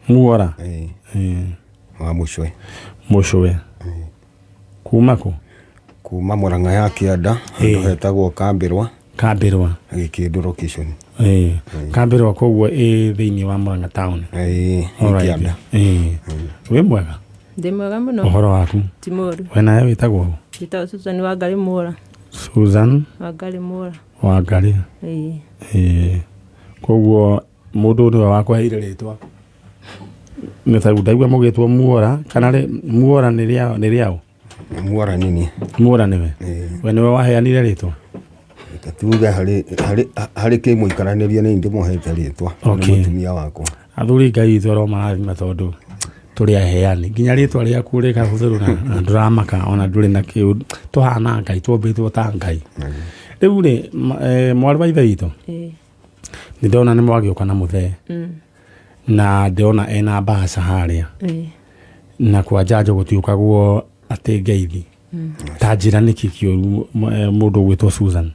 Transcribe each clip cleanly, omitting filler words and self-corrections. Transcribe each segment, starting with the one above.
Muora wa Muchwe kumako kuma Murang'a ya Kianda andu hetagwo Kambirwa agikinduro kishoni Kambirwa koguo thiini wa Murang'a town Kianda we mwega ndi mwega muno uhoro waku Timoru we nawe witagwo Susan Wangari Muora Susan Wangari koguo mundu ni wakwaheire ritwa nitaigua mugitwo Muora kana Muora ni riao Muora nini Muora niwe we niwe waheanire ritwa tuga hari kimuikaraniria ni ndi muhete ritwa mutumia wako athuri ngai thoro marathima tondu turi aheani nginya ritwa ria kurika huthiru na ndramaka ona nduri na kiu tuhana ngai twobitwo ta ngai riu ri mwari wa ithe witũ ni ndona ni mwagioka na muthee na ndona ena bahasha haria na kwa janjo gutiukagwo ati ngeithi ta njira niki kiuru mundu gwitwo Susan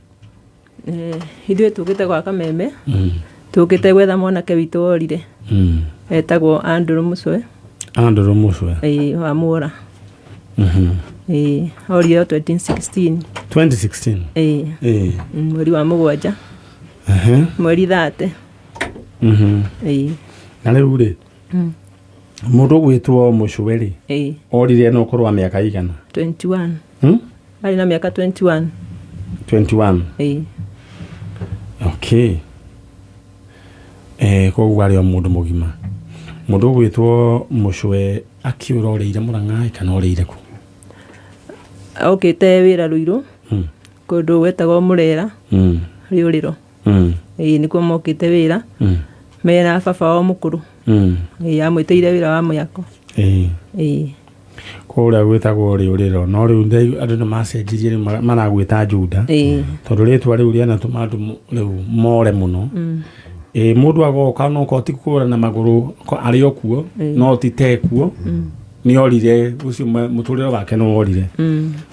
ithuĩ tũkĩte gwa Kameme tũkĩte gwetha mwanake witũ orire etagwo Andrew Muchwe wa Muora orire 2016 mweri wa mũgwanja mweri 30 na rĩu rĩ mundu gwitwo Muchwe ri orire no korwa miaka igana 21 ari na miaka 21 okay koguo ari mundu mugima mundu gwitwo Muchwe akiura orire Murang'a kana orire ku okite wira Ruiru kundu wetagwo Murera Riuriro nikuo mokite wira mera baba wa mukuru amwiteire wira wa Muyako kuria gwitagwo Riuriro no riu andu ni macenjirie maragwita Juda tondu ritwa riu riana tumandu riu more muno mundu agoka no ko tikura na maguru ari okuo no titekuo ni orire ucio muturiro wake no orire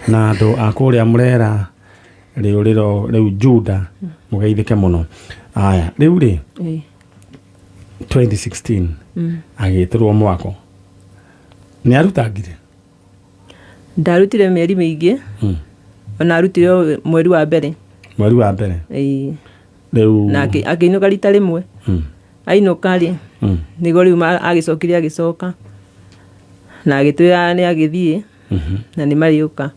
na andu akuria Murera Riuriro riu Juda mugeithike muno aya riu ri 2016 agitirwo mwako ni arutangire ndarutire mieri miingi ona arutire mweri wa mbere riu na akiinuka rita rimwe ainuka ri nigo riu agicoka na agitwira ni agithie na ni mariuka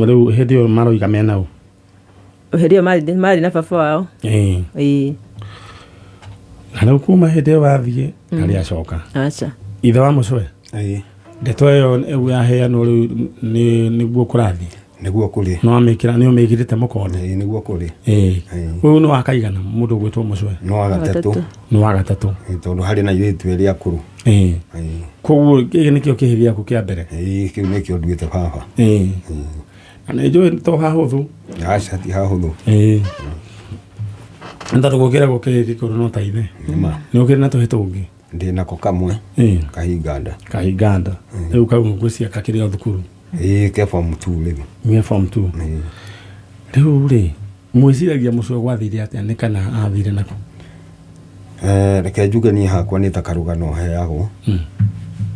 riu hindi yo maroiga mena u hindi yo mari na baba wao na kuma hindi yo wathie ari acoka acha ithe wa Muchwe ndeto yo yaheanwo riu niguo kurathi niguo kuri no amikira ni umigirite mukonde niguo kuri uyu no akaigana mundu gwitwo Muchwe no agatatu tondu hari na iritu ria kuru koguo giki nikio kihithia ku kia mbere kiu nikio nduite baba ana ijo to hahuthu acha ti hahuthu nda gukira gukiri no ta ithe ni ukiri na tuhitungi ndi nako kamwe kahinganda riu kau ngwiciaka kakiri thukuru ke form 2 riu ri mwiciragia Muchwe gwathire atia ni kana athire nako reke njuge ni hakwa ni takarugano heagwo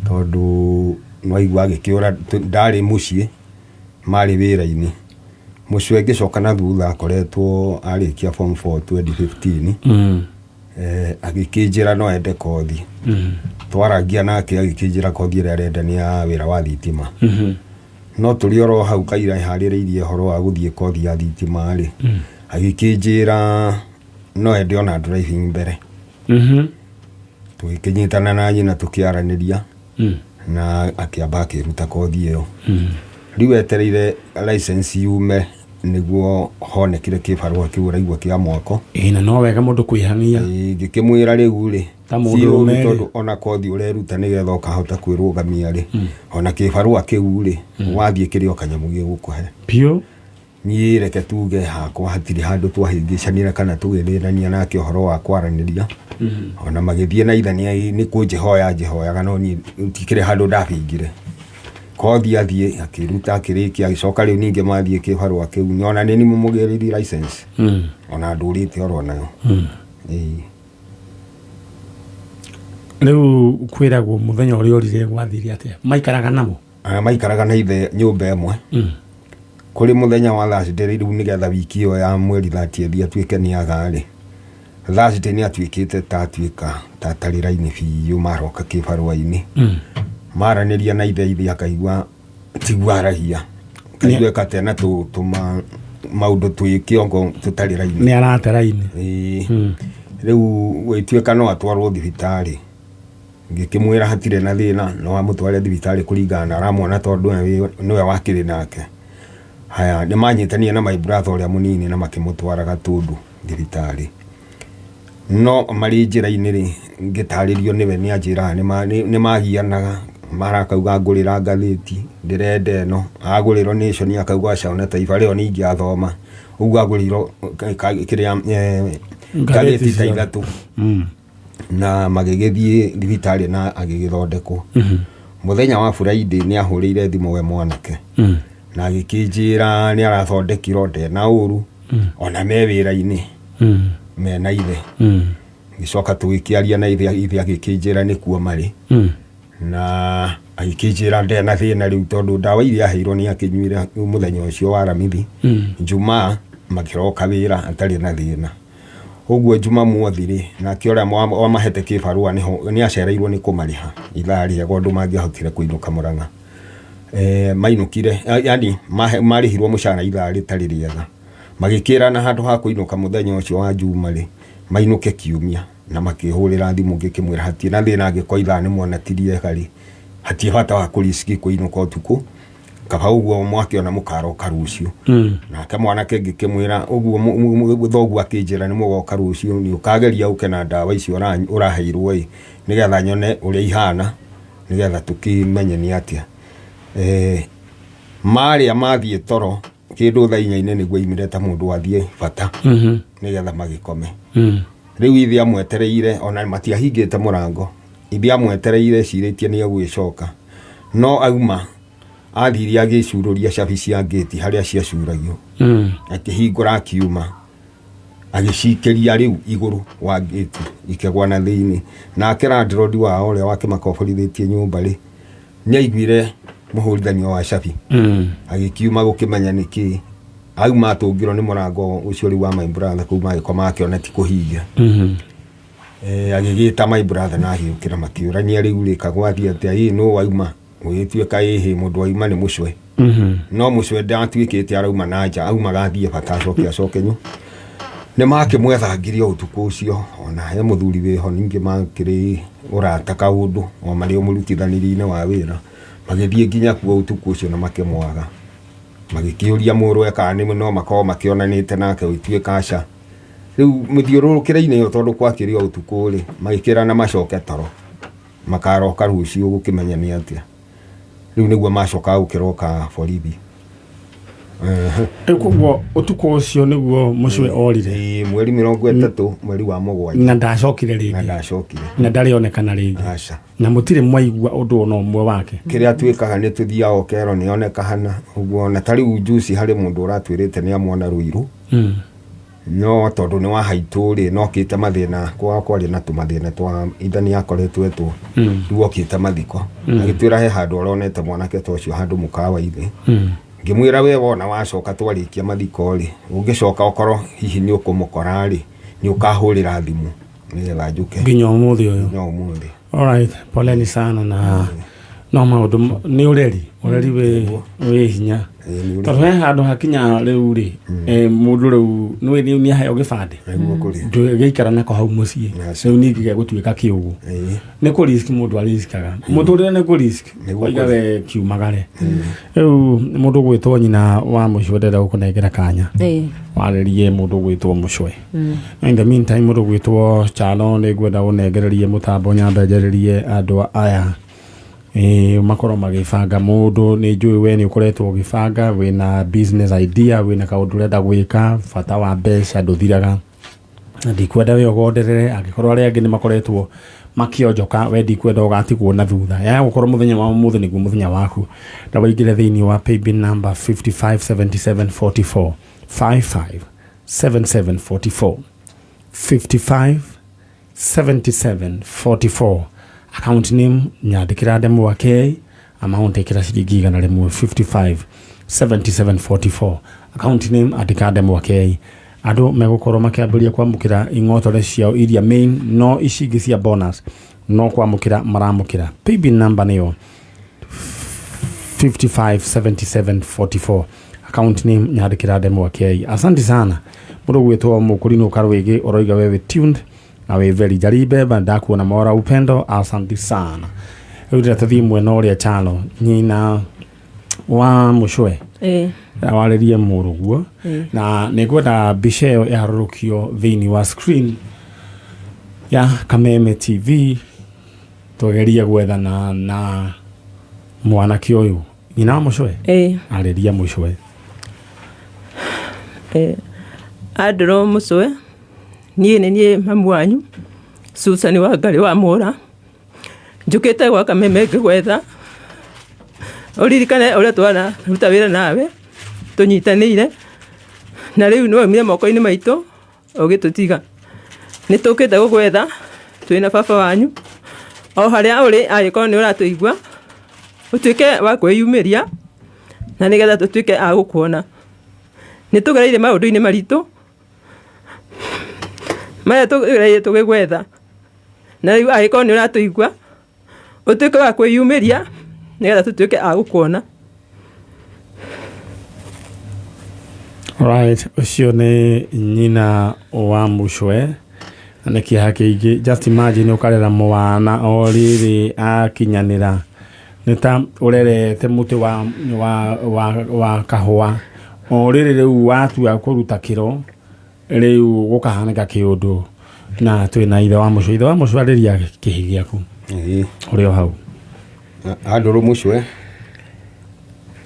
tondu no igwa gikiura ndari muciĩ mari wira-ini Muchwe ngicoka na thutha akoretwo arikia form 4 2015 agikinjira no ende kothi twaragia nake agikinjira kothi ira arenda ni ya wira wa thitima no turi oro hau kaira haririirie horo wa guthie kothi ya thitima ri agikinjira no ende ona driving mbere tukinyitana na nyina tukiaraniria na akiamba akiruta kothi iyo riu etereire license yume niguo honekire kibarua kiura igwa kia mwako na no wega mundu kwihania ngikimwira riu ri ta mundu tondu ona kothi ureruta nigetha ukahota kwirugamia ri ona kibarua kiu ri wathie kirio kanyamu gigukuhe pio ni reke tuge hakwa hatiri handu twahingicanira kana tugirania nake uhoro wa kwaraniria ona magithie na ithania ni kunjihoyaga no ni tikire handu ndabingire kothi athie akiruta akirikia agicoka riu ninge mathie kibarua kiu nyona ni mumugiriri license ona ndurite oro nayo Rĩu kwĩragwo mũthenya ũrĩa ũrire gwathire atĩa maikaraga namo maikaraga na ithe nyũmba ĩmwe kũrĩ mũthenya wa Thursday rĩu nĩgetha wiki ĩyo ya mweri 30 atuĩke nĩaga-rĩ Thursday nĩatuĩkĩte ta tarĩra-inĩ biũ maroka kĩbarũa-inĩ maranĩria na ithe akaigua tigwaragia kaigua katena maũndũ twĩ kĩongo tũtarĩ-rainĩ nĩ aratera-inĩ rĩu gwĩtuĩka no atwarwo thibitarĩ ngĩkĩmwĩra hatirĩ na thĩna no amũtware thibitarĩ kũringana na aramwona tondũ nĩwe wakĩrĩ nake haya nĩmanyitania na my brother ũrĩa mũnini na makĩmũtwara Gatũndũ thibitarĩ no marĩ njĩra-inĩ ngĩtarĩrio nĩwe nĩanjĩraga nĩmagianaga marakauga ngũrĩra ngathĩti ndĩrenda ĩno agũrĩrwo Nation akauga Shauna Taifa rĩo ningĩathoma ũguo agũrĩrwo kĩrĩa ngathĩti ta ithatũ na magĩgĩthiĩ thibitarĩ na agĩgĩthondekwo mũthenya wa Friday nĩahũrĩire thimũ we mwanake na agĩkĩnjĩra nĩarathondekirwo ndena ũru ona me wĩra-inĩ mena ithe ngĩcoka tũgĩkĩaria na ithe agĩkĩnjĩra nĩkuo marĩ na agĩkĩnjĩra ndena thĩna rĩu tondũ ndawa iria aheirwo nĩakĩnyuire mũthenya ũcio wa Aramithi Jumaa makĩroka wĩra atarĩ na thĩna ũguo Jumamothi-rĩ nake ũrĩa wamahete kĩbarũa nĩacereirwo nĩ kũmarĩha ithaa rĩega ũndũ mangĩahotire kũinũka Mũrang'a mainũkire yani marĩhirwo mũcara ithaa rĩtarĩ rĩega magĩkĩrana handũ ha kũinũka mũthenya ũcio wa Juma-rĩ mainũke Kiumia na makĩhũrĩra thimũ ngĩkĩmwĩra hatirĩ na thĩna angĩkorwo ithaa nĩmuonatirie harĩ hatirĩ bata wa kũriski kũinũka ũtukũ kaba ũguo mwakĩona mũkaroka rũciũ nake mwanake ngĩkĩmwĩra ũguo thoguo akĩnjĩra nĩmũgoka rũciũ nĩũkageria ũke na ndawa icio ũraheirwo nĩgetha nyone ũrĩa ihana nĩgetha tũkĩmenye nĩ atĩa marĩa mathiĩ toro kĩndũ thaa 4 nĩguo imire ta mũndũ wathiĩ bata nĩgetha magĩkome rĩu ithe amwetereire ona matiahingĩte mũrango ithe amwetereire cirĩtie nĩegũgĩcoka no auma athiri agĩcurũria cabi cia ngĩti harĩa ciacuragio akĩhingũra akiuma agĩcikĩria rĩu igũrũ wa ngĩti ikĩgwa na thĩinĩ nake landlord wao ũrĩa wakĩmakoborithĩtie nyũmba-rĩ nĩaiguire mũhũrithanio wa cabi agĩkiuma gũkĩmenya nĩkĩ auma atũngirwo nĩ mũrango ũcio rĩu wa my brother kũu magĩkoma akĩona ti kũhinga agĩgĩta my brother na agĩũkĩra makĩũrania rĩu kagwathi atĩa no wauma gwĩtuĩka mũndũ wauma nĩ Muchwe no Muchwe ndatuĩkĩte arauma na nja auma gathiĩ bata acoke nyu nĩmakĩmwethangirie ũtukũ ũcio ona he mũthuri wĩho ningĩ makĩrĩ ũrata kaũndũ o marĩ mũrutithanirie-inĩ wa wĩra magĩthiĩ nginya kuo ũtukũ ũcio na makĩmwaga magĩkĩũria mũrũ kana no makorwo makĩonanĩte nake ũtuĩka aca rĩu mũthiũrũrũkĩre-inĩ ĩyo tondũ kwakĩrĩ o ũtukũ-rĩ magĩkĩra na macoke toro makaroka rũciũ gũkĩmenya nĩ atĩa rĩu nĩguo macoka gũkĩroka borithi koguo ũtukũ ũcio nĩguo Muchwe orire mweri 30 mweri wa Mũgwanja na ndacokire na ndarĩonekana rĩngĩ na mũtirĩ mwaigua ũndũ ona ũmwe wake kĩrĩa twĩkaga nĩ tũthiaga okero nĩoneka hana ũguo na tarĩ juice harĩ mũndũ ũratwĩrĩte nĩamwona Ruiru no tondũ nĩ wa haitũ-rĩ no kĩte mathĩna kwarĩ na tũmathĩna twa ithani akoretwo rĩu okĩte mathiko agĩtwĩra he handũ aronete mwanake ta ũcio handũ mũkawa-inĩ ngĩmwĩra we wona wacoka twarĩkia mathiko-rĩ ũngĩcoka okorwo hihi nĩ ũkũmũkora-rĩ nĩ ũkahũrĩra thimũ nĩgetha njũke nginya ũmũthĩ ũyũ alright poleni sana na no maũndũ nĩ ũreri wĩ hinya tondũ he handũ hakinya rĩu-rĩ mũndũ rĩu nĩaheo gĩbandĩ ndũgĩikara nako hau mũciĩ rĩu ningĩ gũtuĩka kĩũgũ nĩ kũ-risk mũndũ ariskaga mũtũrĩre nĩ kũ-risk oiga we kiumagare rĩu mũndũ gwĩtwo nyina wa Muchwe ndenda gũkũnengera kanya warĩrie mũndũ gwĩtwo Muchwe in the meantime mũndũ gwĩtwo Chalo nĩngwenda ũnengererie mũtambo nyambenjererie andũ aya makorwo magĩbanga mũndũ nĩ njũĩ we nĩ ũkoretwo ũgĩbanga wĩna business idea wĩna kaũndũ ũrenda gwĩka bata wa mbeca ndũthiraga na ndikwenda we ũgonderere angĩkorwo arĩa angĩ nĩ makoretwo makĩonjoka we ndikwenda ũgatigwo na thutha ya gũkorwo mũthenya wa ũmũthĩ nĩguo mũthenya waku na waingĩre thĩinĩ wa paybill number 557744 557744 557744 account name nyandĩkĩra ndemwa wake amount ĩkĩra ciringi 155 7744 account name andĩka ndemwa wake andũ megũkorwo makĩambĩrĩria kwamũkĩra ing'otore ciao iria main no ici ingĩ cia bonus no kwamũkĩra maramũkĩra paybill number nĩyo 557744 account name nyandĩkĩra ndemwa wake asante sana mũndũ gwĩtwo mũkũrinũ karwĩgĩ oroiga wewe tuned na we very jaribe banda kuona mora upendo asante sana rĩu tũthiĩ mwena ũrĩa chalo nyina wa Muchwe awalerie mũrũguo na nĩngwenda mbica ĩyo ĩharũrũkio thĩinĩ wa screen ya Kameme TV tũgerie gwethana na mwanake ũyũ nyina wa Muchwe arĩria Muchwe Andro Muchwe niĩ mamu wanyu Susan wa Ngarĩ wa Mũra njũkĩte gwa Kameme ngĩgwetha ũririkane ũrĩa twana ruta wĩra nawe tũnyitanĩire na rĩu nĩ waumire moko-inĩ maitũ ũgĩtũtiga nĩ tũkĩte gũgwetha twĩna baba wanyu o harĩa ũrĩ angĩkorwo nĩ ũratũigua ũtuĩke wa kwĩyumĩria na nĩgetha tũtuĩke a gũkuona nĩ tũgereire maũndũ-inĩ maritũ marĩa tũgereire tũgĩgwetha na rĩu angĩkorwo nĩ ũratũigua ũtuĩke wa kwĩyumĩria nĩgetha tũtuĩke a gũkuona. Right, ũcio nĩ nyina wa Muchwe na nĩ kĩeha kĩingĩ just imagine ũkarera mwana o rĩrĩ akinyanĩra nĩ ta ũrerete mũtĩ wa kahũa o rĩrĩ rĩu watua kũruta kĩro rĩu gũkahanĩka kĩũndũ na twĩna ithe wa Muchwe arĩria kĩhĩ gĩaku ũrĩ o hau Andro Muchwe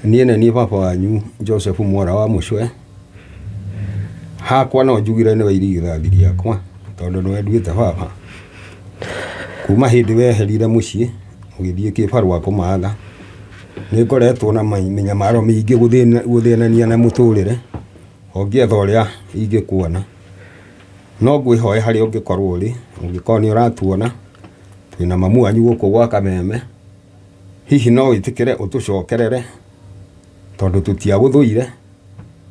niĩ baba wanyu Joseph Mwara wa Muchwe hakwa no njugire nĩ wairigithathi rĩakwa tondũ nĩwe nduĩte baba kuma hĩndĩ weherire mũciĩ ũgĩthiĩ kĩbarũa kũmatha nĩ ngoretwo na mĩnyamaro mĩingĩ gũthĩnania na mũtũrĩre ũngĩetha ũrĩa ingĩkuona no ngwĩhoe harĩa ũngĩkorwo ũrĩ ũngĩkorwo nĩ ũratuona twĩna mamu wanyu gũkũ gwa Kameme hihi no ĩtĩkĩre ũtũcokerere tondũ tũtiagũthũire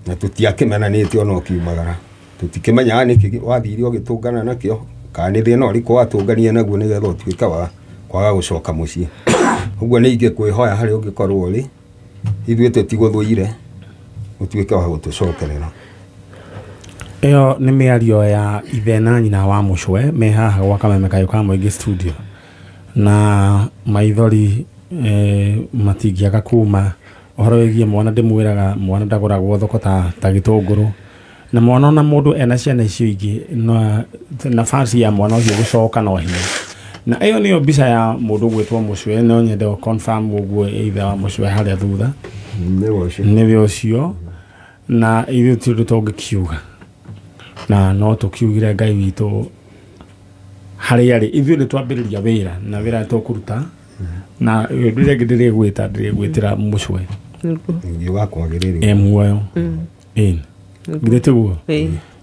na tũtiakĩmenanĩte ona ũkiumagara tũtikĩmenyaga nĩkĩ wathire ũgĩtũngana nakĩo kana nĩ thĩna ũrĩkũ watũngania naguo nĩgetha ũtuĩke wa kwaga gũcoka mũciĩ ũguo nĩ ingĩkwĩhoya harĩa ũngĩkorwo ũrĩ ithuĩ tũtigũthũire ũtuĩke wa gũtũcokerera. Ĩyo nĩ mĩario ya ithe na nyina wa Muchwe me haha gwa Kameme kayũ ka mũingĩ studio na maithori matingĩaga kuma ũhoro wĩgiĩ mwana ndĩmwĩraga mwana ndagũragwo thoko ta gĩtũngũrũ na mwana ona mũndũ ena ciana icio ingĩ nafasi ya mwana ũcio gũcoka no hinya na ĩyo nĩyo mbica ya mũndũ gwĩtwo Muchwe no nyende confirm ũguo ithe wa Muchwe harĩa thutha nĩwe ũcio na ithuĩ tũndũ tũngĩkiuga na no tũkiugire Ngai witũ harĩa arĩ ithuĩ nĩ twambĩrĩria wĩra na wĩra tũkũruta na ndĩrĩa ndĩrĩgwĩtĩra Muchwe nĩ wakwagĩrĩrwo muoyo githĩ tiguo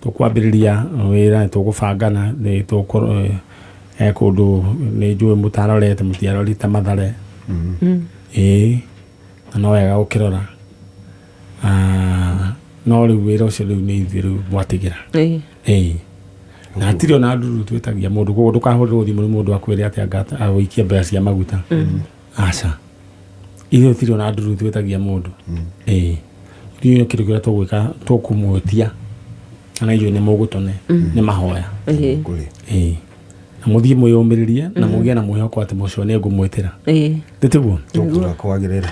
tũkwambĩrĩria wĩra tũgũbangana nĩ tũkũrwo kũndũ nĩ njũĩ mũtarorete mũtiarorite Mathare no wega gũkĩrora no rĩu wĩra ũcio rĩu nĩ ithuĩ rĩu mwatigĩra na hatirĩ ona nduru twĩtagia mũndũ koguo ndũkahũrĩrwo thimũ nĩ mũndũ akwĩre atĩ agũikia mbeca cia maguta aca ithuĩ hatirĩ ona nduru twĩtagia mũndũ ithuĩ kĩndũ kĩrĩa tũgwĩka tũkũmwĩtia kana ithuĩ nĩ mũgũtone nĩ mahoya na mũthiĩ mwĩyũmĩrĩrie na mũgĩe na mwĩhoko atĩ Muchwe nĩ ngũmwĩtĩra ndĩtiguo tũkwagĩrĩra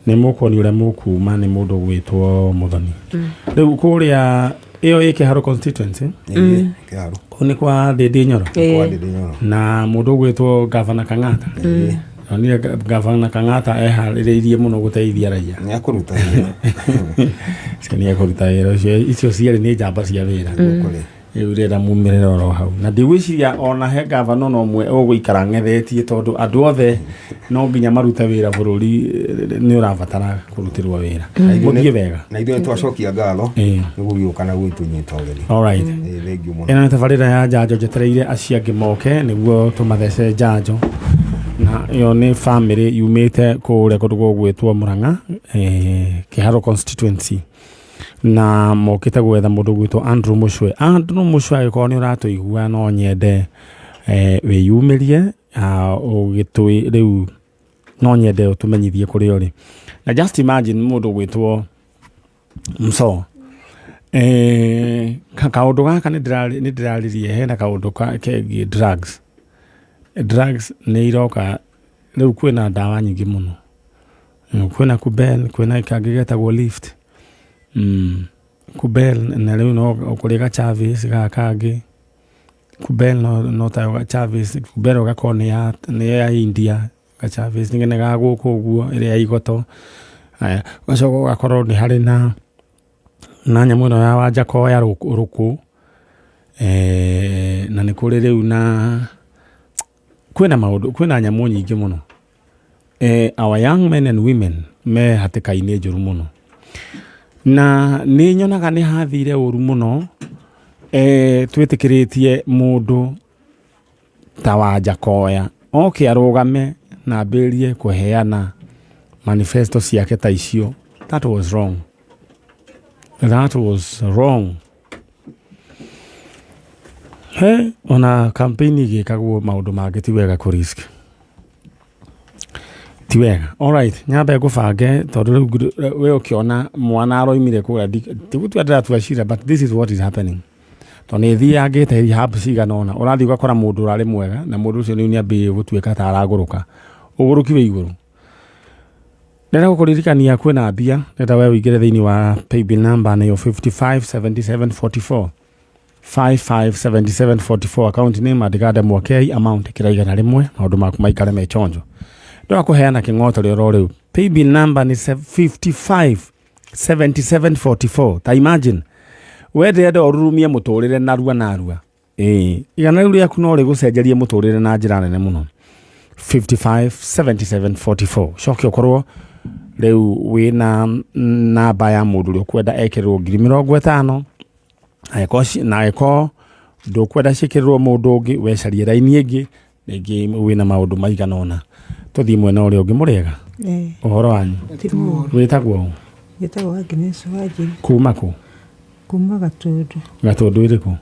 nĩ mũkuoni ũrĩa mũkuma nĩ mũndũ gwĩtwo Mũthoni rĩu kũrĩa ĩyo ĩkĩharo constituency kũu nĩ kwa Ndĩndĩ Nyoro na mũndũ gwĩtwo Gavana Kang'ata nonire Gavana Kang'ata eharĩrĩirie mũno gũteithia raia nĩakũruta wĩra nĩakũruta wĩra icio ciarĩ nĩ njamba cia wĩra urera mumirera ro hau na ndigwiciria ona he governor no mwe ũgũikara ng'ethetie tondu andu othe no nginya maruta wĩra bururi ni ũrabatara kũrutirwo wĩra mũthie wega na ithuĩ twacokia ngatho nĩguo gĩũka na gwĩtũnyita ũgeni. Alright, thengiũ mũno. ĩno nĩ tabarĩra ya njanjo njetereire aciangĩ moke nĩguo tũmathece njanjo na yo nĩ family yumĩte kũrĩa kũndũ gwĩtwo Mũrang'a Kĩharo constituency na mokite gwetha mũndũ gwĩtwo Andrew Muchwe. Andrew Muchwe agĩkorwo nĩ ũratũigua no nyende wĩyumĩrie ũgĩtũĩ rĩu no nyende ũtũmenyithie kũrĩa ũrĩ na just imagine mũndũ gwĩtwo Mso kaũndũ gaka nĩ ndĩrarĩrie hena kaũndũ kegiĩ drugs nĩ iroka rĩu kwĩna ndawa nyingĩ mũno kwĩna kubel kwĩna kangĩ getagwo lift kubel na rĩu no ũkũrĩga Chavis gakangĩ kubel no tayo ga Chavis kubel gako nĩ ya India ga Chavis nĩgene ga gũkũ ũguo ĩrĩa ya igoto aya gacoka gakorwo nĩ harĩ na nyamũ ĩno ya Wanjako ya rũkũ na nĩ kũrĩ rĩu na kwĩna nyamũ nyingĩ mũno our young men and women me hatĩka-inĩ njũru mũno na nĩ nyonaga nĩ hathire ũru mũno twĩtĩkĩrĩtie mũndũ ta Wanjakoya oke arũgame na ambĩrĩrie kũheana manifesto ciake ta icio. That was wrong. Ona campaign igĩkagwo maũndũ mangĩ ti wega kũ risk ti wega. Alright, nyambe ngũbange tondũ rĩu we ũkĩona mwana aroimire kũrĩa tigũtua ndĩratuacira but this is what is happening. Tondũ nĩ thiangĩte hub cigana ona ũrathiĩ ũgakora mũndũ ũrarĩ mwega na mũndũ ũcio nĩ ambĩrĩrie gũtuĩka ta aragũrũka ũgũrũkiwe igũrũ. Ndĩrenda gũkũririkania kwĩna mbia ndĩrenda we ũingĩre thĩinĩ wa paybill number nĩyo 557744 557744 account name Adigada Mwakei amount ĩkĩra 100 maũndũ maku maikare me chonjo. Ndĩrenda kũheana kĩng'oto rĩo rĩu paybill number nĩ 557744 ta imagine we ndĩrenda ũrurumie mũtũrĩre narua igana rĩu rĩaku no rĩgũcenjerie mũtũrĩre na njĩra nene mũno 557744 cokia ũkorwo rĩu wĩna namba ya mũndũ ũrĩa ũkwenda ekĩrĩrwo 50,000 na eko ndũkwenda ciĩkĩrĩrwo mũndũ ũngĩ wecarie raini ĩngĩ rĩngĩ wĩna maũndũ maigana ũna tũthiĩ mwena ũrĩa ũngĩ mũrĩega ũhoro wanyu wĩtagwo Agnes Wanjiri kuma kũ? kuma Gatũndũ ĩrĩkũ?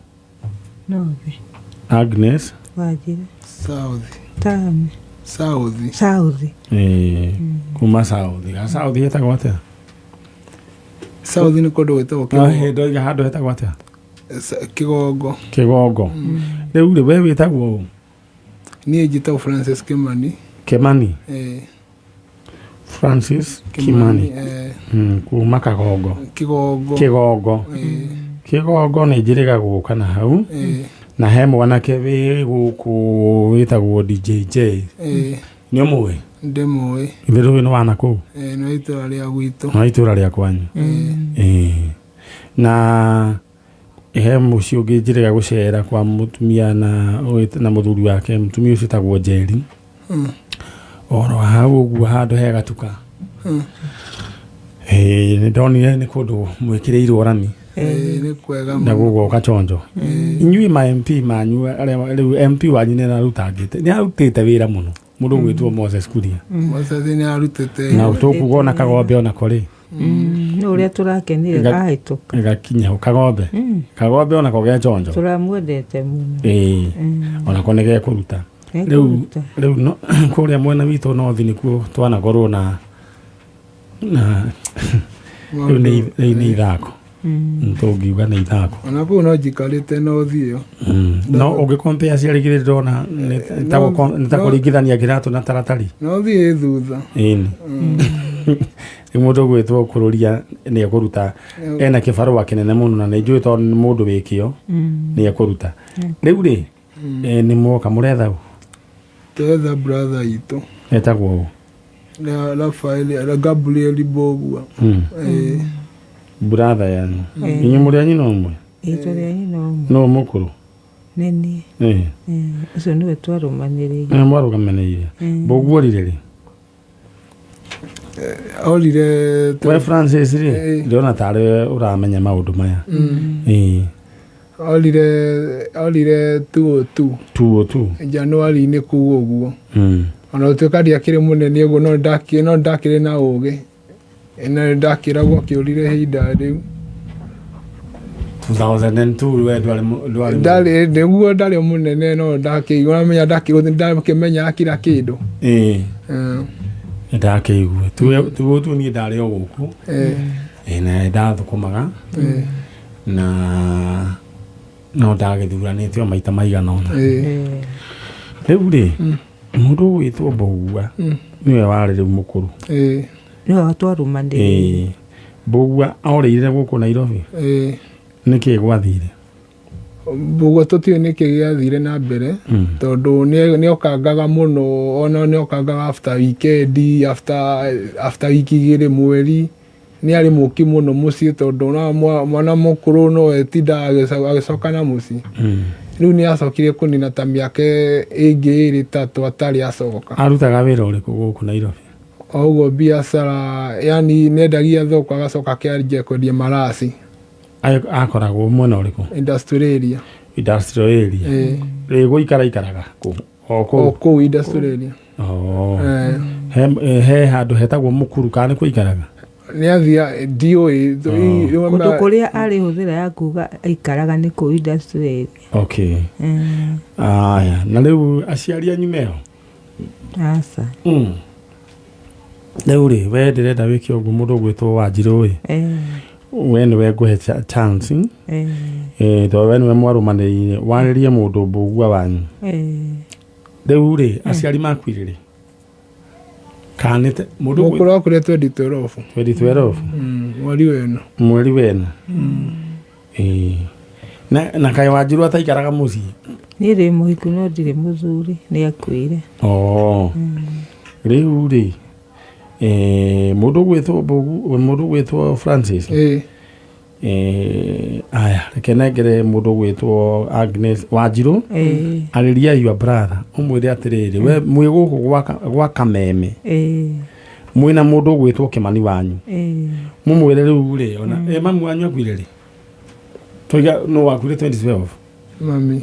Agnes Wanjiri South. Kuma South. South hetagwo atĩa? South nĩ kũndũ gwĩtagwo ndoiga handũ hetagwo atĩa? Kĩgongo. Rĩu rĩ we wĩtagwo? Niĩ njĩtagwo Francis Kimani. Francis Kimani. Kuma Kagongo. Kĩgongo nĩ njĩrĩga gũka na hau na he mwanake wĩ gũkũ wĩtagwo DJJ nĩ ũmũĩ? Ndĩmũĩ. Itherũ nĩ wana kũu? No itũra rĩa gwitũ. No itũra rĩa kwanyu. Na he mũciĩ ũngĩ njĩrĩga gũcera kwa mũtumia na mũthuri wake mũtumia ũcio wĩtagwo Njeri oro hau ũguo handũ he gatuka. Nĩ ndonire nĩ kũndũ mwĩkĩrĩirwo rami nĩ kwega na gũgoka chonjo. Inyuĩ ma MP manyu rĩu MP wanyu nĩ arutangĩte nĩ arutĩte wĩra mũno mũndũ gwĩtwo Moses Kuria. Moses nĩ arutĩte na tũkuga ona Kagombe ona kũrĩ no ũrĩa tũrakenire kahĩtũka gakinya Kagombe ona kogea chonjo tũramwendete mũno ona kone gĩa kũruta rĩu no kũrĩa mwena witũ no thi nĩkuo twanakorwo na rĩu nĩ ithako tũngiuga nĩ ithako ona kũu no njikarĩte no thiĩ no ũngĩkompea ciarĩgĩrĩ ndona nĩ ta kũringithania kĩratũ na taratari no thiĩ thutha nĩ mũndũ gwĩtwo kũrũria nĩ ekũruta ena kĩbarũa kĩnene mũno na nĩ njũĩ tondũ nĩ mũndũ wĩkĩo nĩ ekũruta rĩu rĩ nĩ mwoka mũretha twetha brother itũ etagwo Rafael Gabriel Bogua brother yanyu inyuĩ mũrĩ anyũ no ũmwe Rĩtwa rĩa nyina ũmwe. No mũkũrũ. Nĩ niĩ. Ũcio nĩwe twarũmanĩrĩire. Mwarũgamĩrĩire. Mbũguo orire rĩ? Orire We Francis rĩ? Ndĩrona tarĩ ũramenya maũndũ maya. orire 202 Januari-inĩ kuu ũguo. Ona gũtuĩka ndiakĩrĩ mũnene ũguo no ndakĩrĩ na ũgĩ. Na ndakĩragwo akĩũrire ihinda rĩu. 2002 we ndwarĩ nĩguo ndarĩ mũnene no ndakĩmenya kila kĩndũ. Ndakĩigue tu niĩ ndarĩ o gũkũ na ndathũkũmaga na no ndagĩthuranĩte o maita maigana ũna. Rĩu rĩ mũndũ ũgwĩtwo Mbũgua nĩwe warĩ rĩu mũkũrũ. Nĩwe twarũmanĩrĩire. Mbũgua orĩire gũkũ Nairobi. Nĩkĩ gwathire? Mbũgua tũtiũĩ nĩkĩ gĩathire na mbere tondũ nĩokangaga mũno, ona nĩokangaga after weekend, after wiki igĩrĩ mweri. Nĩarĩ mũki mũno mũciĩ tondũ mwana mũkũrũ no etinda agĩcoka na mũciĩ. Rĩu nĩacokire kũnina ta mĩaka ĩngĩ ĩrĩ tatũ atarĩ acoka. Arutaga wĩra ũrĩkũ gũkũ Nairobi? Oguo biacara, yani nendagia thoko agacoka akĩanjia kwendia maraci. Akoragwo mwena ũrĩkũ? Industrial area. Gũikaraga kũu industrial area. He handũ hetagwo mũkuru kana nĩ kũikaraga? Nĩathia ndiũĩ. Kũndũ kũrĩa arĩ hũthĩra ya kuga aikaraga nĩ kũu industrial area. Aya, na rĩu aciari anyu meho? Aca. Rĩu rĩ we ndĩrenda wĩke ũguo mũndũ ũgwĩtwo Wanjirũ we nĩwe ngũhe chance tondũ we nĩwe mwarũmanĩrĩire warĩrie mũndũ Mbũgua wanyu. Rĩu rĩ aciari makuire rĩ? Kanĩte mũndũ mũkũrũ wakũrĩa 2012 mweri wena. Na kaĩ Wanjirũ ataikaraga mũciĩ? Niĩ ndĩ mũhiku no ndirĩ mũthuri, nĩakuire. Rĩu rĩ mũndũ gwĩtwo Francis. Aya reke nengere mũndũ gwĩtwo Agnes Wanjirũ arĩria your brother ũmwĩre atĩrĩrĩ we mwĩ gũkũ gwa Kameme mwĩna mũndũ gwĩtwo Kĩmani wanyu mũmwĩre rĩu rĩ ona mamu wanyu akuire rĩ? Twiga no wakuire 2012? Mami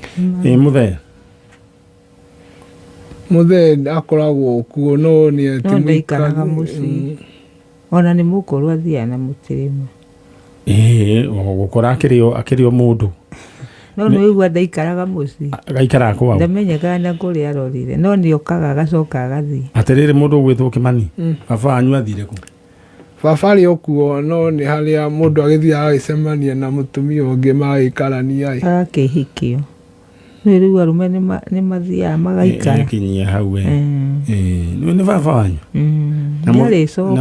mũthee akoragwo kuo no ndaikaraga mũciĩ. Ona nĩ mũkũrũ athiaga na mũtĩrĩma. Gũkora akĩrĩ o mũndũ. No nĩwĩigua ndaikaraga mũciĩ. Gaikaraga kwao. Ndamenyaga na kũrĩa arorire no nĩokaga agacoka agathiĩ. Atĩrĩrĩ mũndũ gwĩtwo Kĩmani baba wanyu athire kũ? Baba arĩ o kuo no nĩ harĩa mũndũ agĩthiaga agĩcemania na mũtumia ũngĩ magĩikarania. Agakĩhikio. Rĩu arũme nĩmathiaga magaikara. Kinyia hau nĩ baba wanyu? Na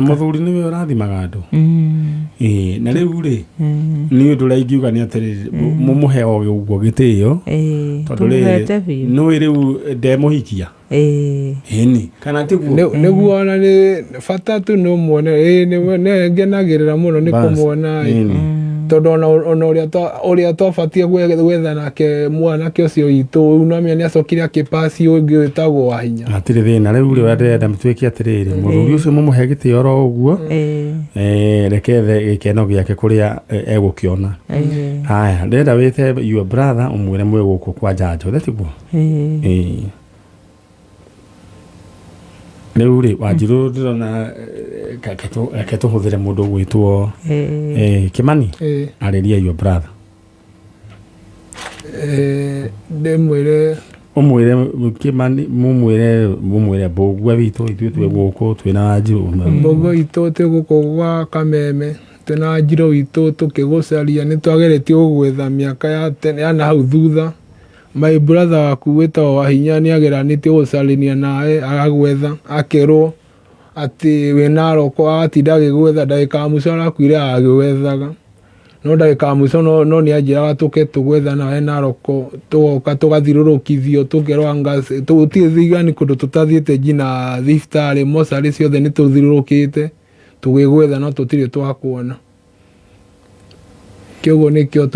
mũthuri nĩwe ũrathimaga andũ? Na rĩu rĩ niĩ ũndũ ũrĩa ingiuga nĩ atĩrĩrĩ mũmũhe o ũguo gĩtĩo tondũ nĩwe rĩu ndemũhikia. Ĩni kana tiguo? Nĩguo ona nĩ bata tu nĩũmuone. Nĩngenagĩrĩra mũno nĩ kũmuona tondũ ona ũrĩa twabatiĩ gwetha nake mwanake ũcio witũ rĩu nĩamenya nĩacokire akĩpass ũngĩ wĩtagwo Wahinya. Hatirĩ thĩna rĩu rĩ ndĩrenda mũtuĩke atĩrĩrĩ mũthuri ũcio mũmũhe gĩtĩo oro ũguo reke ethe gĩkeno gĩake kũrĩa egũkĩona. Haya ndĩrenda wĩte your brother ũmwĩre mwĩ gũkũ kwa Njanjo tiguo? Rĩu rĩ Wanjirũ ndĩrona reke tũhũthĩre mũndũ gwĩtwo Kĩmani arĩria your brother. Ndĩmwĩre ũmwĩre Kĩmani mũmwĩre Mbũgua witũ ithuĩ twĩ gũkũ twĩna Wanjirũ. Mbũgua witũ twĩ gũkũ gwa Kameme twĩna Wanjirũ witũ tũkĩgũcaria nĩtwageretie gũgwetha mĩaka ya na hau thutha. My brother waku wĩtagwo Wahinya nĩageranĩtie gũcarania nawe agagwetha akerwo atĩ wĩna aroko agatinda agĩgwetha ndagĩka ya mũico arakuire agĩgwethaga no ndagĩka ya mũico no nĩanjĩraga tũke tũgwetha nawe na aroko tũgoka tũgathiũrũrũkithio tũkerwo tũtigani kũndũ tũtathiĩte nginya thibitarĩ mocarĩ ciothe nĩtũthiũrũrũkĩte tũgĩgwetha no tũtirĩ twakuona. kĩoguo nĩkĩo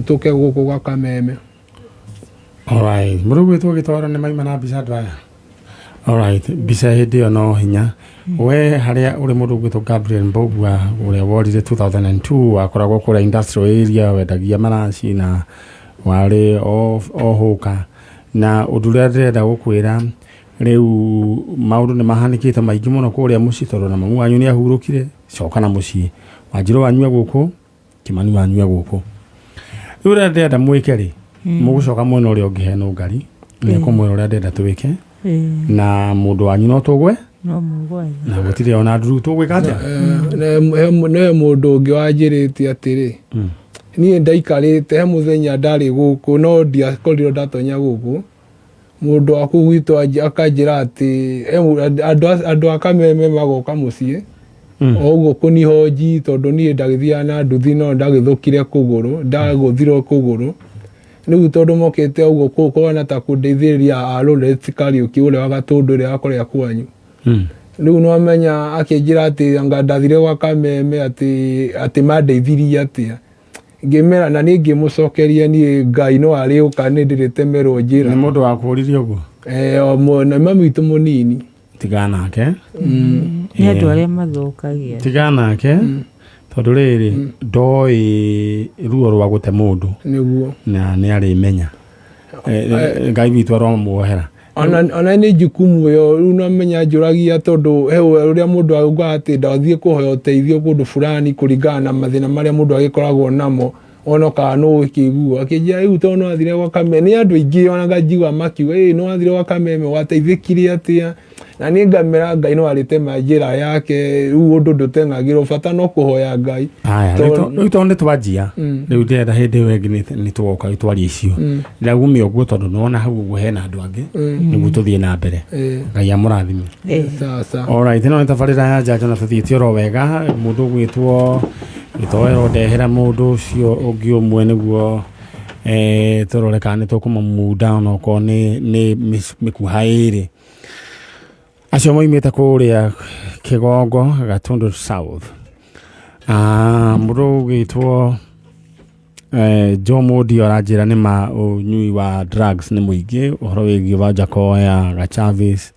tũke gũkũ gwa Kameme. Alright, mũrũgu twagĩtwara nĩ maima na mbica andũ aya. Alright, mbica hĩndĩ ĩyo no hinya. We harĩa ũrĩ mũndũ ũgwĩtwo Gabriel Mbogua ũrĩa worire 2002 wakoragwo kũrĩa industrial area wendagia maraci na warĩ o hũka na ũndũ ũrĩa ndĩrenda gũkwĩra rĩu maũndũ nĩ mahanĩkĩte maingĩ mũno kũrĩa mũciĩ tondũ na mamu wanyu nĩ ahurũkire coka na mũciĩ Wanjirũ wanyua gũkũ Kimani wanyua gũkũ rĩu ũrĩa ndĩrenda mwĩke rĩ mũgũcoka mwena ũrĩa ũngĩ hena ngari nĩ kũmwĩra ũrĩa ndĩrenda twĩke na mũndũ wanyu no tũgwe no mũgwe na gũtirĩ ona nduru tũgwĩka atĩa nĩ mũndũ ũngĩ wanjĩrĩte atĩrĩ niĩ ndaikarĩte he mũthenya ndarĩ gũkũ no ndiakorirwo ndatonya gũkũ mũndũ wa kũu gwitũ akanjĩra atĩ andũ a Kameme magoka mũciĩ o ũguo kũnihoji tondũ niĩ ndagĩthiaga na nduthi no ndagĩthũkire kũgũrũ ndagũthirwo kũgũrũ rĩu tondũ mokĩte ũguo kũona ta kũndeithĩrĩria Arũreti Kariũki ũrĩa wa Gatũndũ ũrĩa wakorĩa kwanyu rĩu no amenya akĩnjĩra atĩ anga ndathire gwa Kameme atĩ mandeithirie atĩa ngĩmera na niĩ ngĩmũcokeria niĩ Ngai no arĩ ũka nĩ ndĩrĩtemerwo njĩra nĩ mũndũ wakũririe ũguo na mami witũ mũnini tiganake nĩ andũ arĩa mathũkagia tiganake tondũ rĩrĩ ndoĩ ruo rwa gũte mũndũ nĩguo na nĩ arĩmenya Ngai witũ aromuohera ona nĩ jukumu ĩyo rĩu no menya njũragia tondũ he ũrĩa mũndũ auga atĩ ndathiĩ kũhoya ũteithio kũndũ fulani kũringana na mathĩna marĩa mũndũ agĩkoragwo namo ona kana no ũkĩigua akĩnjĩra rĩu tondũ no athire gwa Kameme nĩ andũ aingĩ ona nganjigua makiuga no athire gwa Kameme wateithĩkire atĩa na niĩ ngamera Ngai no arĩtema njĩra yake rĩu ũndũ ndũteng'agĩrwo bata no kũhoya Ngai rĩu tondũ nĩ twanjia rĩu ndĩrenda hĩndĩ ĩyo ĩngĩ nĩ tũgoka twaria icio ndĩragumia ũguo tondũ nĩwona hau ũguo hena andũ angĩ nĩguo tũthiĩ na mbere Ngai amũrathime alright ĩno nĩ tabarĩra ya njanjo na tũthiĩte oro wega mũndũ ũgwĩtwo gĩtoero ndehera mũndũ ũcio ũngĩ ũmwe nĩguo tũrore kana nĩ tũkũmamunda onokorwo nĩ mĩkuha ĩrĩ acio moimĩte kũrĩa Kĩgongo Gatũndũ South mũndũ ũgwĩtwo Jomo Dio aranjĩra nĩ ma ũnyui wa drugs nĩ mũingĩ ũhoro wĩgiĩ Wanjakoya Gachavis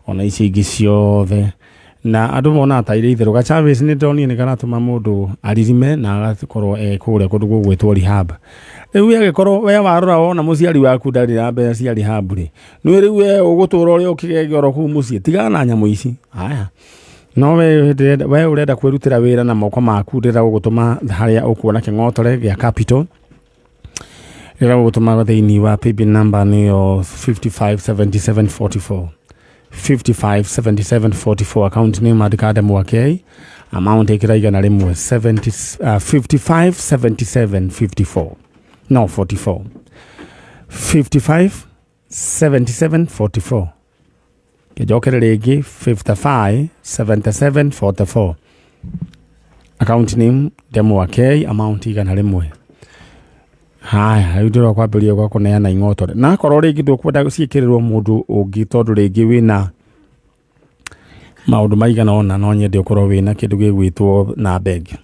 ona ici ingĩ ciothe na andũ monaga ta irĩ itherũ Gachavis nĩ ndonire nĩ karatũma mũndũ aririme na agakorwo kũrĩa kũndũ gũgwĩtwo rehab rĩu agĩkorwo we warora wona mũciari waku ndarĩ na mbeca cia rehab rĩ nĩ rĩu we ũgũtũra ũrĩa ũkĩgegero kũu mũciĩ tigana na nyamũ ici haya no we ũrenda kwĩrutĩra wĩra na moko maku ndĩrenda gũgũtũma harĩa ũkuona kĩng'otore gĩa capital ndĩrenda gũgũtũma thĩinĩ wa paybill number nĩyo 557744 557744 account name andĩka Mwake amount ĩkĩra igana rĩmwe 557754 no 44 557744 kĩjokere rĩngĩ 557744 account name Mwake amount igana rĩmwe haya rĩu ndĩrenda kwambĩrĩria gwa kũneana ing'otore na korwo rĩngĩ ndũkwenda ciĩkĩrĩrwo mũndũ ũngĩ tondũ rĩngĩ wĩna maũndũ maigana ona no nyende ũkorwo wĩna kĩndũ gĩgwĩtwo na bengi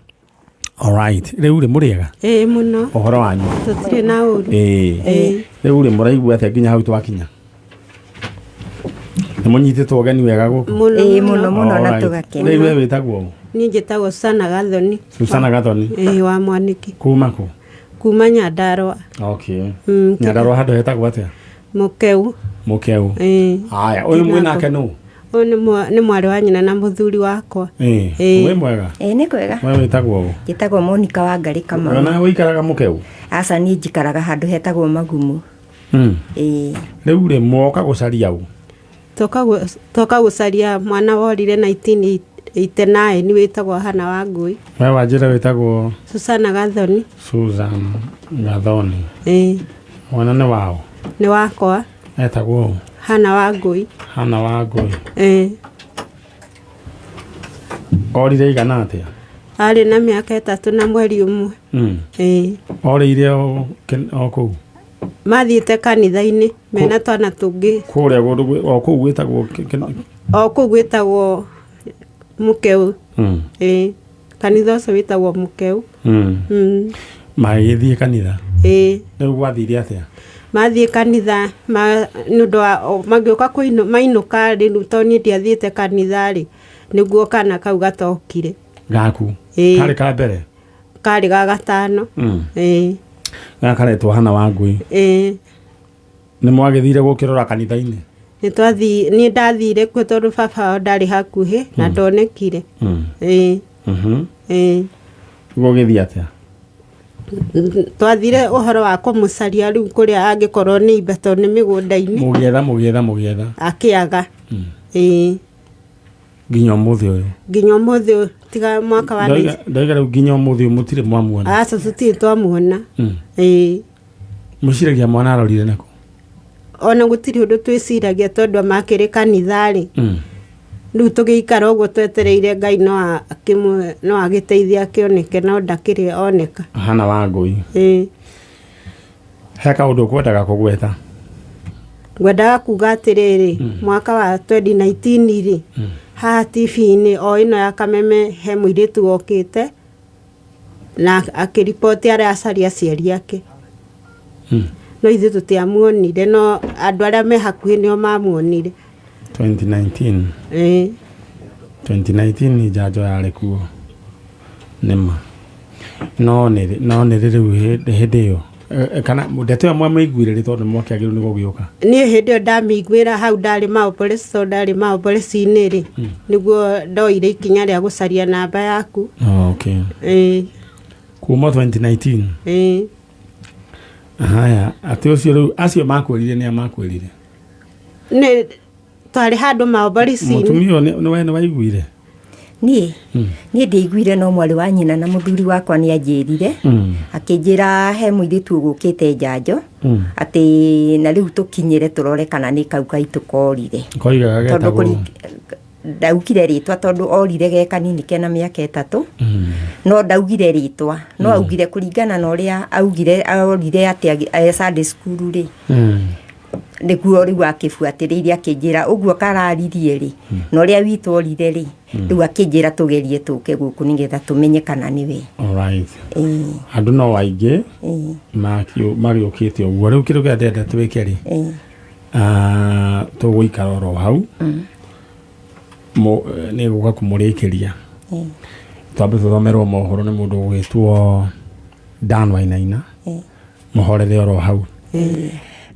alright rĩu rĩ mũrĩega mũno ũhoro wanyu tũtirĩ na ũru rĩu rĩ mũraigua atĩa nginya hau twakinya nĩ mũnyitĩtwo ũgeni wega gũkũ mũno na tũgakena rĩu we wĩtagwo niĩ njĩtagwo Susana Gathoni wa Mwanĩki kuma kũ kuma Nyandarua Nyandarua handũ hetagwo atĩa Mũkeu haya ũyũ mwĩnake nũ nĩ mwarĩ wa nyina na mũthuri wakwa wĩ mwega nĩ kwega we wĩtagwo njĩtagwo Monica wa Ngari Kamau na wĩikaraga Mũkeu aca niĩ njikaraga handũ hetagwo Magumu rĩu rĩ mwoka gũcaria ũ toka gũcaria mwana worire 1989 nĩ wĩtagwo Hana wa Ngui we wanjĩra wĩtagwo Susana Gathoni mwana nĩ wao nĩ wakwa etagwo Hana wa Ngui orire igana atĩa arĩ na mĩaka 3 na mweri ũmwe orĩire o kũu mathiĩte kanitha-inĩ mena twana tũngĩ kũrĩa o kũu gwĩtagwo Mũkeu kanitha ũcio wĩtagwo Mũkeu. Magĩthiĩ kanitha. Rĩu gwathire atĩa? Mathiĩ kanitha nĩũndũ wa magĩũka mainũka rĩu tondũ niĩ ndiathiĩte kanitha rĩ, nĩguo kana kau gatokire. Gaku? Karĩ ka mbere? Karĩ ga gatano. Gakaretwo hana wa ngui. Nĩ mwagĩthire gũkĩrora kanitha-inĩ? Niĩ ndathire kuo tondũ baba wao ndarĩ hakuhĩ na ndonekire. Gũgĩthiĩ atĩa? Twathire ũhoro wa kũmũcaria rĩu kũrĩa angĩkorwo nĩ imba tondũ nĩ mĩgũnda-inĩ. Mũgĩetha. Akĩaga. Nginya ũmũthĩ ũyũ? Nginya ũmũthĩ ũyũ tiga mwaka wa ndoiga rĩu nginya ũmũthĩ ũyũ mũtirĩ mwamuona? Aca tũtirĩ twamuona. Mũciragia mwana arorire nakũ? Ona gũtirĩ ũndũ twĩciragia tondũ makĩrĩ kanitha rĩ. Rĩu tũgĩikara ũguo twetereire Ngai no agĩteithia akĩoneke no ndakĩrĩ oneka. Hana wa ngui. He kaũndũ ũkwendaga kũgweta? Ngwendaga kuga atĩrĩrĩ, mwaka wa 2019 rĩ, haha TV-inĩ o ĩno ya Kameme he mũirĩtu wokĩte na akĩripoti arĩa acaria aciari ake. No ithuĩ tũtiamuonire, no andũ arĩa me hakuhĩ nĩo mamuonire. 2019? 2019 njanjo yarĩ kuo nĩma. No nĩ rĩu hĩndĩ ĩyo kana ndeto ĩyo mwamĩiguire rĩ tondũ mwakĩagĩrĩirwo nĩ gũgĩũka? Niĩ hĩndĩ ĩyo ndamĩiguĩra hau ndarĩ maopereci-inĩ rĩ, nĩguo ndoire ikinya rĩa gũcaria namba yaku. Kuma 2019? Haya, atĩ ũcio rĩu acio makwĩrire nĩ amakwĩrire? Twarĩ handũ maopereci-inĩ. Mũtumia nĩ waiguire? Niĩ ndĩiguire no mwarĩ wa nyina na mũthuri wakwa nĩ anjĩrire akĩnjĩra he mũirĩtu ũgũkĩte njanjo atĩ na rĩu tũkinyĩre tũrore kana nĩ kau gaitũkorire. Koigaga getagwo? Ndaugire rĩtwa tondũ orire ge kanini kena mĩaka 3 no ndaugire rĩtwa no augire kũringana na ũrĩa orire atĩ Sunday school rĩ nĩguo rĩu akĩbuatĩrĩire akĩnjĩra ũguo kararirie rĩ na ũrĩa witũ orire rĩ rĩu akĩnjĩra tũgerie tũke gũkũ nĩgetha tũmenye kana nĩwe. Andũ no aingĩ magĩũkĩte ũguo. Rĩu kĩrĩa ndĩrenda twĩke rĩ, tũgũikara oro hau nĩ gũka kũmũrĩkĩria twambe tũthomerwo mohoro nĩ mũndũ ũgwĩtwo Dan Wainaina mũhorere oro hau.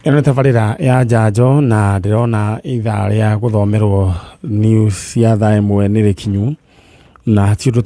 Ĩno nĩ tabarĩra ya njanjo na ndĩrona ithaa rĩa gũthomerwo news cia thaa ĩmwe nĩ rĩkinyu na ti ũndũ